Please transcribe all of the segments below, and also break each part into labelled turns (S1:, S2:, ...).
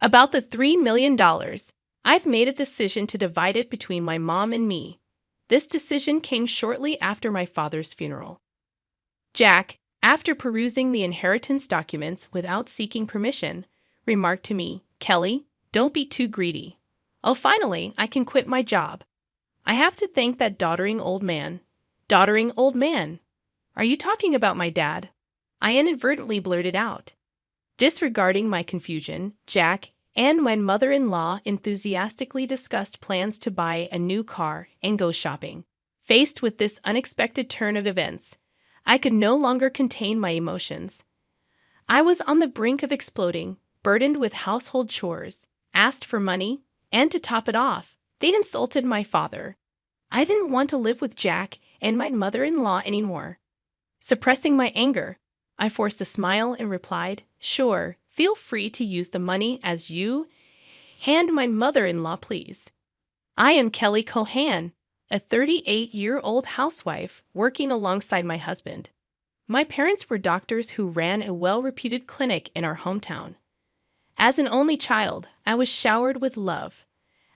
S1: About the $3 million, I've made a decision to divide it between my mom and me. This decision came shortly after my father's funeral. Jack, after perusing the inheritance documents without seeking permission, remarked to me, "Kelly, don't be too greedy. Oh, finally, I can quit my job. I have to thank that doddering old man." Doddering old man? Are you talking about my dad? I inadvertently blurted out. Disregarding my confusion, Jack and my mother-in-law enthusiastically discussed plans to buy a new car and go shopping. Faced with this unexpected turn of events, I could no longer contain my emotions. I was on the brink of exploding, burdened with household chores, asked for money, and to top it off, they'd insulted my father. I didn't want to live with Jack and my mother-in-law anymore. Suppressing my anger, I forced a smile and replied, "Sure, feel free to use the money as you and my mother-in-law please. I am Kelly Cohan, a 38-year-old housewife working alongside my husband. My parents were doctors who ran a well-reputed clinic in our hometown. As an only child, I was showered with love.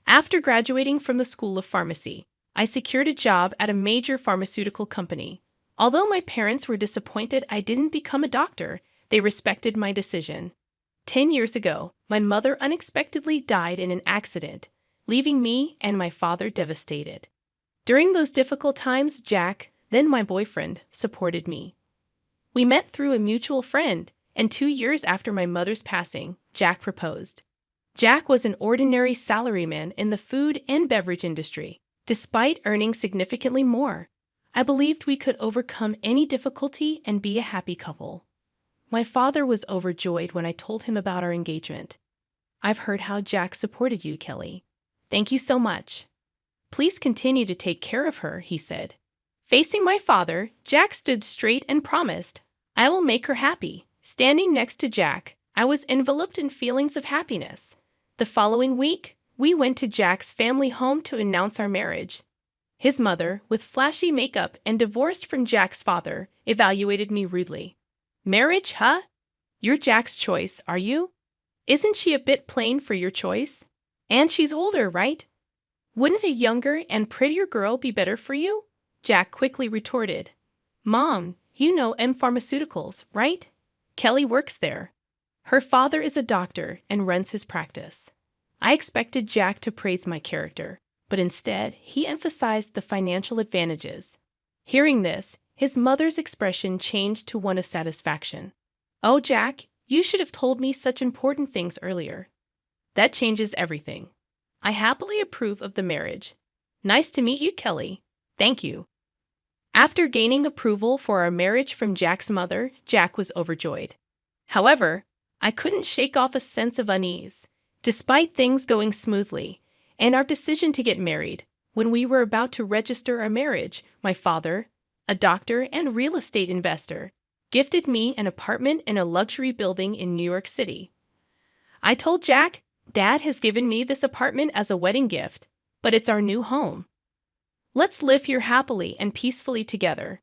S1: After graduating from the School of Pharmacy, I secured a job at a major pharmaceutical company. Although my parents were disappointed I didn't become a doctor, they respected my decision. 10 years ago, my mother unexpectedly died in an accident, leaving me and my father devastated. During those difficult times, Jack, then my boyfriend, supported me. We met through a mutual friend, and 2 years after my mother's passing, Jack proposed. Jack was an ordinary salaryman in the food and beverage industry. Despite earning significantly more, I believed we could overcome any difficulty and be a happy couple. My father was overjoyed when I told him about our engagement. "I've heard how Jack supported you, Kelly. Thank you so much. Please continue to take care of her," he said. Facing my father, Jack stood straight and promised, "I will make her happy." Standing next to Jack, I was enveloped in feelings of happiness. The following week, we went to Jack's family home to announce our marriage. His mother, with flashy makeup and divorced from Jack's father, evaluated me rudely. "Marriage, huh? You're Jack's choice, are you? Isn't she a bit plain for your choice? And she's older, right? Wouldn't a younger and prettier girl be better for you?" Jack quickly retorted, "Mom, you know M Pharmaceuticals, right? Kelly works there. Her father is a doctor and runs his practice." I expected Jack to praise my character, but instead, he emphasized the financial advantages. Hearing this, his mother's expression changed to one of satisfaction. "Oh, Jack, you should have told me such important things earlier." That changes everything. I happily approve of the marriage. "Nice to meet you, Kelly." "Thank you." After gaining approval for our marriage from Jack's mother, Jack was overjoyed. However, I couldn't shake off a sense of unease. Despite things going smoothly, and our decision to get married, when we were about to register our marriage, my father, a doctor and real estate investor, gifted me an apartment in a luxury building in New York City. I told Jack, "Dad has given me this apartment as a wedding gift, but it's our new home. Let's live here happily and peacefully together."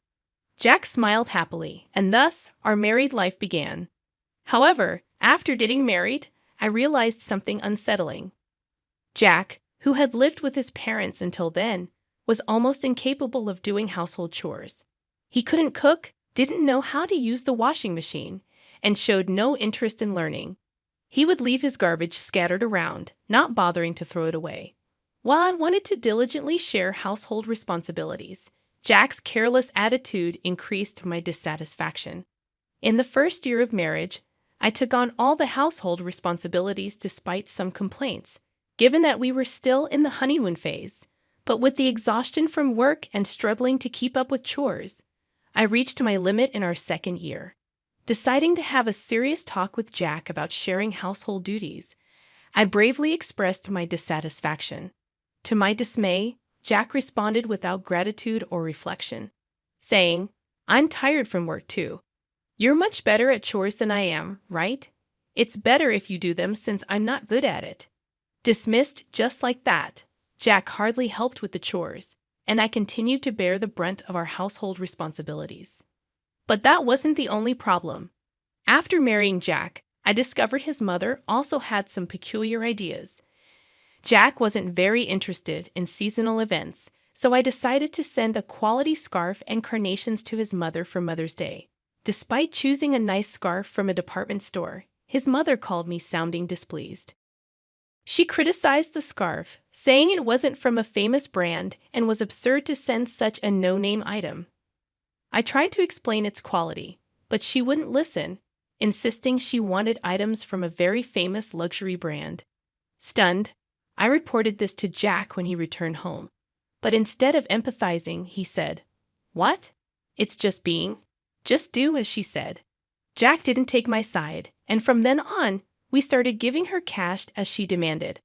S1: Jack smiled happily, and thus our married life began. However, after getting married, I realized something unsettling. Jack, who had lived with his parents until then, was almost incapable of doing household chores. He couldn't cook, didn't know how to use the washing machine, and showed no interest in learning. He would leave his garbage scattered around, not bothering to throw it away. While I wanted to diligently share household responsibilities, Jack's careless attitude increased my dissatisfaction. In the first year of marriage, I took on all the household responsibilities despite some complaints, given that we were still in the honeymoon phase. But with the exhaustion from work and struggling to keep up with chores, I reached my limit in our second year. Deciding to have a serious talk with Jack about sharing household duties, I bravely expressed my dissatisfaction. To my dismay, Jack responded without gratitude or reflection, saying, "I'm tired from work too. You're much better at chores than I am, right? It's better if you do them since I'm not good at it." Dismissed just like that, Jack hardly helped with the chores, and I continued to bear the brunt of our household responsibilities. But that wasn't the only problem. After marrying Jack, I discovered his mother also had some peculiar ideas. Jack wasn't very interested in seasonal events, so I decided to send a quality scarf and carnations to his mother for Mother's Day. Despite choosing a nice scarf from a department store, his mother called me sounding displeased. She criticized the scarf, saying it wasn't from a famous brand and was absurd to send such a no-name item. I tried to explain its quality, but she wouldn't listen, insisting she wanted items from a very famous luxury brand. Stunned, I reported this to Jack when he returned home. But instead of empathizing, he said, "What? It's just being. Just do as she said." Jack didn't take my side, and from then on, we started giving her cash as she demanded.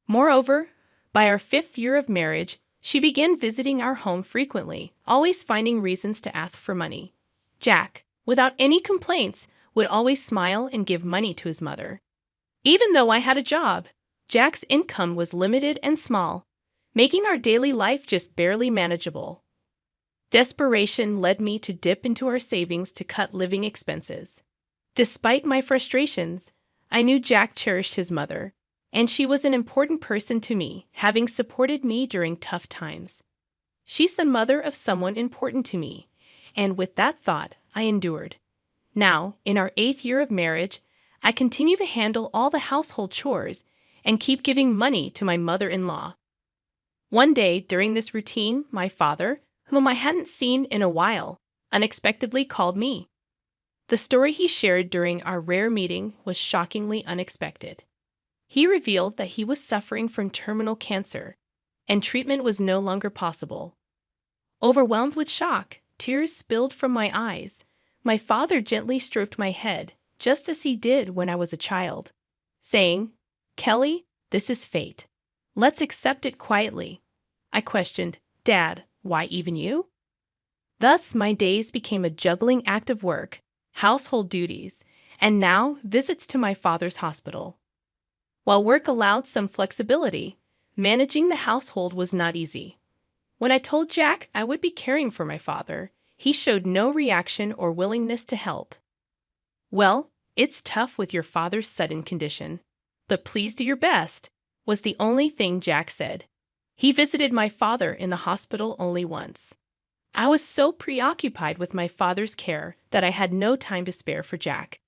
S1: Moreover, by our 5th year of marriage, she began visiting our home frequently, always finding reasons to ask for money. Jack, without any complaints, would always smile and give money to his mother. Even though I had a job, Jack's income was limited and small, making our daily life just barely manageable. Desperation led me to dip into our savings to cut living expenses. Despite my frustrations, I knew Jack cherished his mother, and she was an important person to me, having supported me during tough times. She's the mother of someone important to me, and with that thought, I endured. Now, in our 8th year of marriage, I continue to handle all the household chores and keep giving money to my mother-in-law. One day during this routine, my father, whom I hadn't seen in a while, unexpectedly called me. The story he shared during our rare meeting was shockingly unexpected. He revealed that he was suffering from terminal cancer, and treatment was no longer possible. Overwhelmed with shock, tears spilled from my eyes. My father gently stroked my head, just as he did when I was a child, saying, "Kelly, this is fate. Let's accept it quietly." I questioned, "Dad, why even you?" Thus, my days became a juggling act of work, household duties, and now visits to my father's hospital. While work allowed some flexibility, managing the household was not easy. When I told Jack I would be caring for my father, he showed no reaction or willingness to help. "Well, it's tough with your father's sudden condition, but please do your best," was the only thing Jack said. He visited my father in the hospital only once. I was so preoccupied with my father's care that I had no time to spare for Jack.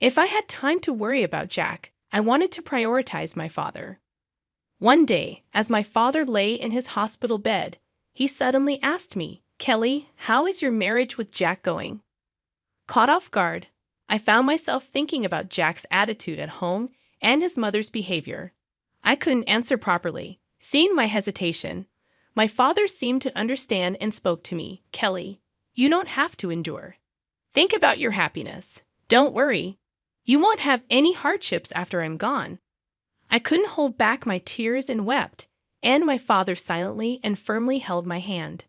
S1: If I had time to worry about Jack, I wanted to prioritize my father. One day, as my father lay in his hospital bed, he suddenly asked me, "Kelly, how is your marriage with Jack going?" Caught off guard, I found myself thinking about Jack's attitude at home and his mother's behavior. I couldn't answer properly. Seeing my hesitation, my father seemed to understand and spoke to me, "Kelly, you don't have to endure. Think about your happiness. Don't worry. You won't have any hardships after I'm gone." I couldn't hold back my tears and wept, and my father silently and firmly held my hand.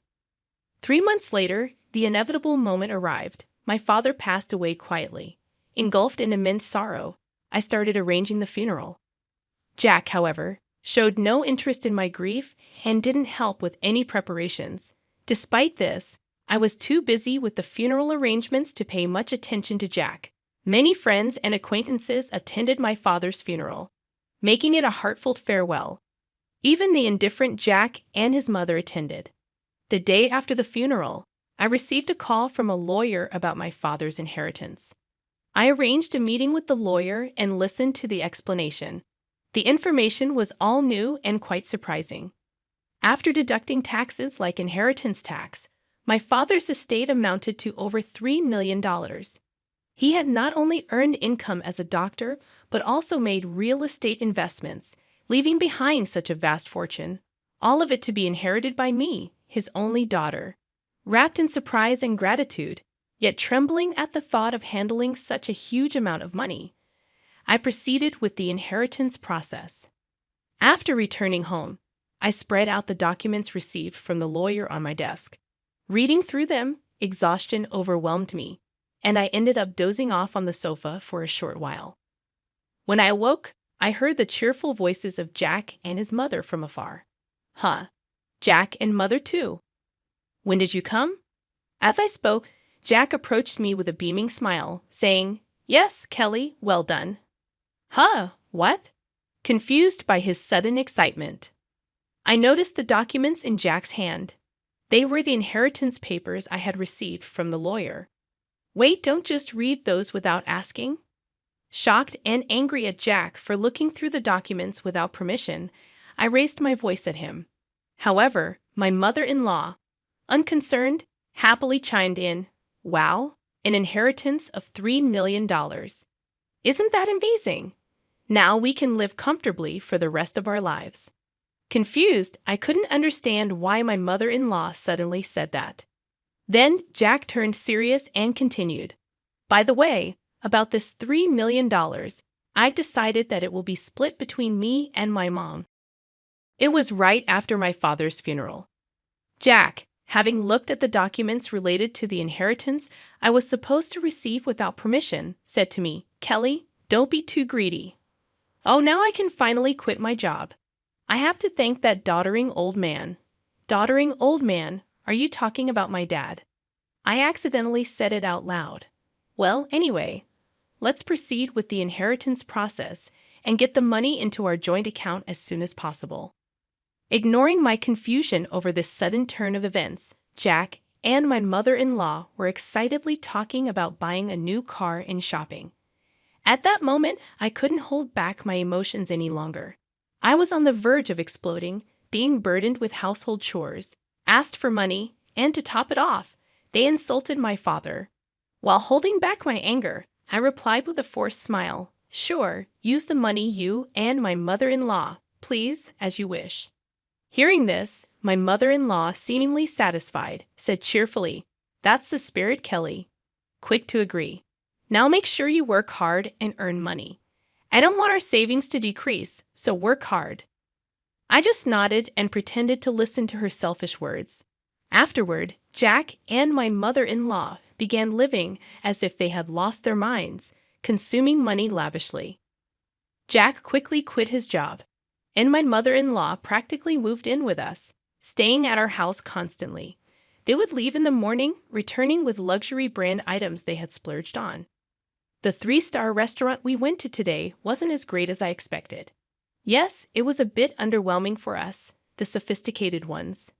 S1: 3 months later, the inevitable moment arrived. My father passed away quietly. Engulfed in immense sorrow, I started arranging the funeral. Jack, however, showed no interest in my grief and didn't help with any preparations. Despite this, I was too busy with the funeral arrangements to pay much attention to Jack. Many friends and acquaintances attended my father's funeral, making it a heartfelt farewell. Even the indifferent Jack and his mother attended. The day after the funeral, I received a call from a lawyer about my father's inheritance. I arranged a meeting with the lawyer and listened to the explanation. The information was all new and quite surprising. After deducting taxes like inheritance tax, my father's estate amounted to over $3 million. He had not only earned income as a doctor, but also made real estate investments, leaving behind such a vast fortune, all of it to be inherited by me, his only daughter. Wrapped in surprise and gratitude, yet trembling at the thought of handling such a huge amount of money, I proceeded with the inheritance process. After returning home, I spread out the documents received from the lawyer on my desk. Reading through them, exhaustion overwhelmed me, and I ended up dozing off on the sofa for a short while. When I awoke, I heard the cheerful voices of Jack and his mother from afar. "Huh, Jack and mother too. When did you come?" As I spoke, Jack approached me with a beaming smile, saying, "Yes, Kelly, well done. Huh, what? Confused by his sudden excitement. I noticed the documents in Jack's hand. They were the inheritance papers I had received from the lawyer. Wait, don't just read those without asking. Shocked and angry at Jack for looking through the documents without permission, I raised my voice at him. However, my mother-in-law, unconcerned, happily chimed in, "Wow, an inheritance of $3 million. Isn't that amazing? Now we can live comfortably for the rest of our lives." Confused, I couldn't understand why my mother-in-law suddenly said that. Then Jack turned serious and continued, "By the way, about this $3 million, I've decided that it will be split between me and my mom." It was right after my father's funeral. Jack, having looked at the documents related to the inheritance I was supposed to receive without permission, said to me, "Kelly, don't be too greedy." Oh, now I can finally quit my job. I have to thank that doddering old man. Doddering old man, are you talking about my dad? I accidentally said it out loud. Well, anyway, let's proceed with the inheritance process and get the money into our joint account as soon as possible. Ignoring my confusion over this sudden turn of events, Jack and my mother-in-law were excitedly talking about buying a new car and shopping. At that moment, I couldn't hold back my emotions any longer. I was on the verge of exploding, being burdened with household chores, asked for money, and to top it off, they insulted my father. While holding back my anger, I replied with a forced smile, "Sure, use the money you and my mother-in-law, please, as you wish." Hearing this, my mother-in-law, seemingly satisfied, said cheerfully, "That's the spirit, Kelly." Quick to agree. "Now make sure you work hard and earn money. I don't want our savings to decrease, so work hard." I just nodded and pretended to listen to her selfish words. Afterward, Jack and my mother-in-law began living as if they had lost their minds, consuming money lavishly. Jack quickly quit his job, and my mother-in-law practically moved in with us, staying at our house constantly. They would leave in the morning, returning with luxury brand items they had splurged on. The 3-star restaurant we went to today wasn't as great as I expected. Yes, it was a bit underwhelming for us, the sophisticated ones.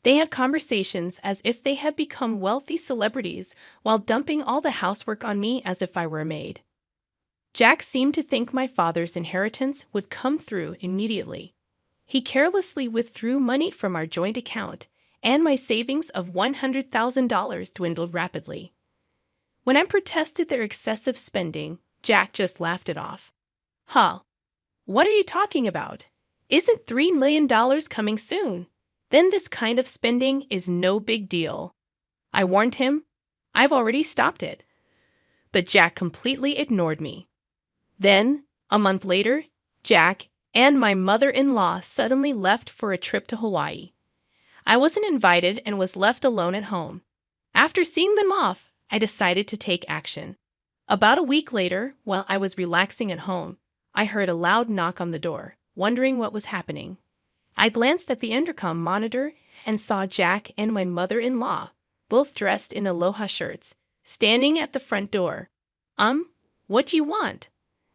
S1: They had conversations as if they had become wealthy celebrities while dumping all the housework on me as if I were a maid. Jack seemed to think my father's inheritance would come through immediately. He carelessly withdrew money from our joint account, and my savings of $100,000 dwindled rapidly. When I protested their excessive spending, Jack just laughed it off. "Huh, what are you talking about? Isn't $3 million coming soon? Then this kind of spending is no big deal." I warned him, "I've already stopped it." But Jack completely ignored me. Then, a month later, Jack and my mother-in-law suddenly left for a trip to Hawaii. I wasn't invited and was left alone at home. After seeing them off, I decided to take action. About a week later, while I was relaxing at home, I heard a loud knock on the door, wondering what was happening. I glanced at the intercom monitor and saw Jack and my mother-in-law, both dressed in aloha shirts, standing at the front door. What do you want?"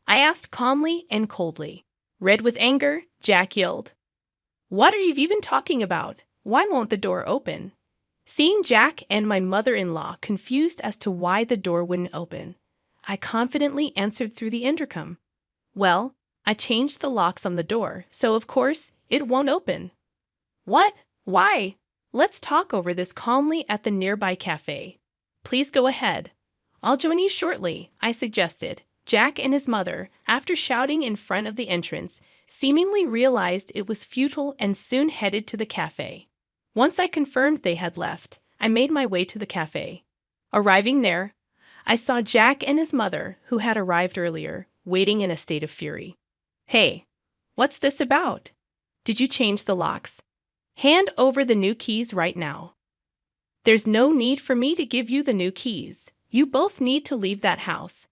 S1: I asked calmly and coldly. Red with anger, Jack yelled, "What are you even talking about? Why won't the door open?" Seeing Jack and my mother-in-law confused as to why the door wouldn't open, I confidently answered through the intercom, "Well, I changed the locks on the door, so of course it won't open." "What? Why? Let's talk over this calmly at the nearby cafe." "Please go ahead. I'll join you shortly," I suggested. Jack and his mother, after shouting in front of the entrance, seemingly realized it was futile and soon headed to the cafe. Once I confirmed they had left, I made my way to the cafe. Arriving there, I saw Jack and his mother, who had arrived earlier, waiting in a state of fury. "Hey, what's this about? Did you change the locks? Hand over the new keys right now." "There's no need for me to give you the new keys. You both need to leave that house,"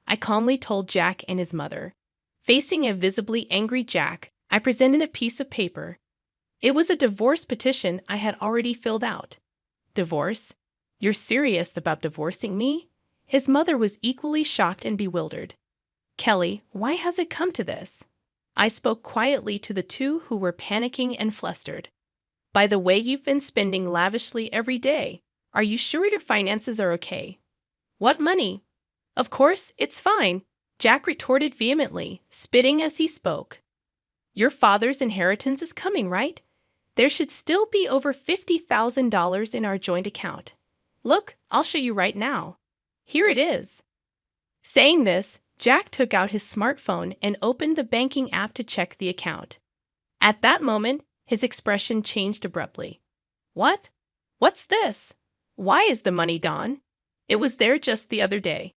S1: I calmly told Jack and his mother. Facing a visibly angry Jack, I presented a piece of paper. It was a divorce petition I had already filled out. "Divorce? You're serious about divorcing me?" His mother was equally shocked and bewildered. Kelly, why has it come to this? I spoke quietly to the two who were panicking and flustered. By the way, you've been spending lavishly every day. Are you sure your finances are okay? What money? Of course, it's fine, Jack retorted vehemently, spitting as he spoke. Your father's inheritance is coming, right? There should still be over $50,000 in our joint account. Look, I'll show you right now. Here it is. Saying this, Jack took out his smartphone and opened the banking app to check the account. At that moment, his expression changed abruptly. What? What's this? Why is the money gone? It was there just the other day.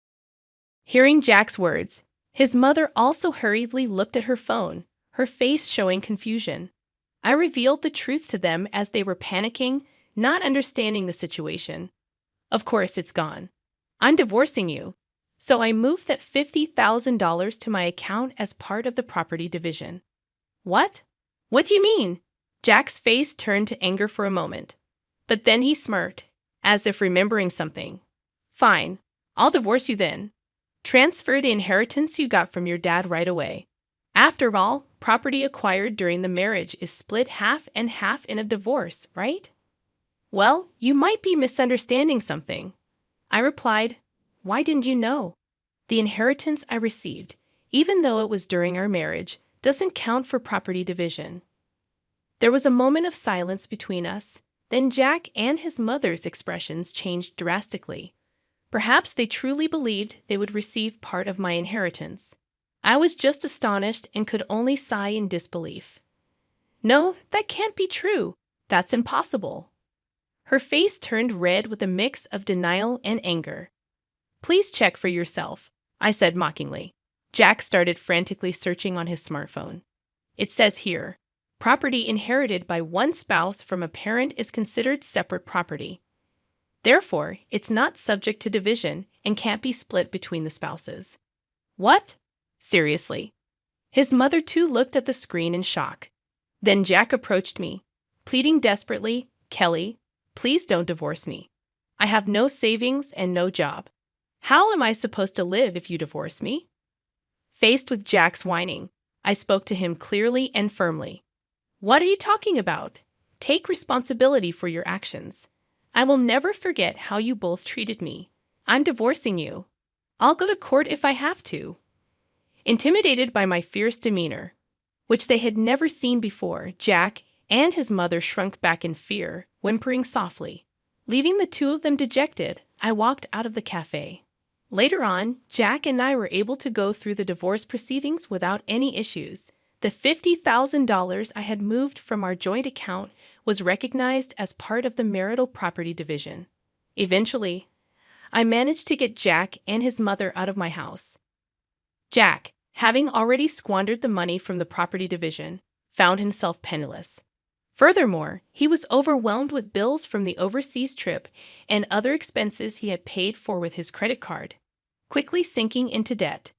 S1: Hearing Jack's words, his mother also hurriedly looked at her phone, her face showing confusion. I revealed the truth to them as they were panicking, not understanding the situation. Of course, it's gone. I'm divorcing you. So I moved that $50,000 to my account as part of the property division. What? What do you mean? Jack's face turned to anger for a moment. But then he smirked, as if remembering something. Fine, I'll divorce you then. Transfer the inheritance you got from your dad right away. After all, property acquired during the marriage is split half and half in a divorce, right? Well, you might be misunderstanding something. I replied, why didn't you know? The inheritance I received, even though it was during our marriage, doesn't count for property division. There was a moment of silence between us, then Jack and his mother's expressions changed drastically. Perhaps they truly believed they would receive part of my inheritance. I was just astonished and could only sigh in disbelief. No, that can't be true. That's impossible. Her face turned red with a mix of denial and anger. Please check for yourself, I said mockingly. Jack started frantically searching on his smartphone. It says here, property inherited by one spouse from a parent is considered separate property. Therefore, it's not subject to division and can't be split between the spouses. What? Seriously? His mother too looked at the screen in shock. Then Jack approached me, pleading desperately, Kelly, please don't divorce me. I have no savings and no job. How am I supposed to live if you divorce me? Faced with Jack's whining, I spoke to him clearly and firmly. What are you talking about? Take responsibility for your actions. I will never forget how you both treated me. I'm divorcing you. I'll go to court if I have to. Intimidated by my fierce demeanor, which they had never seen before, Jack and his mother shrunk back in fear, whimpering softly. Leaving the two of them dejected, I walked out of the cafe. Later on, Jack and I were able to go through the divorce proceedings without any issues. The $50,000 I had moved from our joint account was recognized as part of the marital property division. Eventually, I managed to get Jack and his mother out of my house. Jack, having already squandered the money from the property division, found himself penniless. Furthermore, he was overwhelmed with bills from the overseas trip and other expenses he had paid for with his credit card, quickly sinking into debt.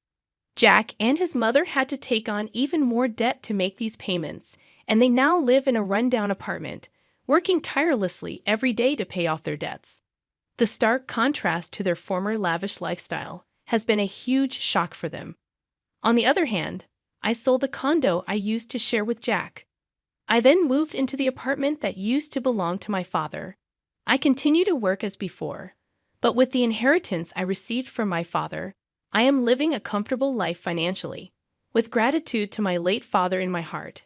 S1: Jack and his mother had to take on even more debt to make these payments, and they now live in a rundown apartment, working tirelessly every day to pay off their debts. The stark contrast to their former lavish lifestyle has been a huge shock for them. On the other hand, I sold the condo I used to share with Jack. I then moved into the apartment that used to belong to my father. I continue to work as before, but with the inheritance I received from my father, I am living a comfortable life financially. With gratitude to my late father in my heart,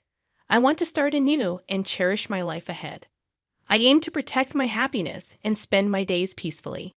S1: I want to start anew and cherish my life ahead. I aim to protect my happiness and spend my days peacefully.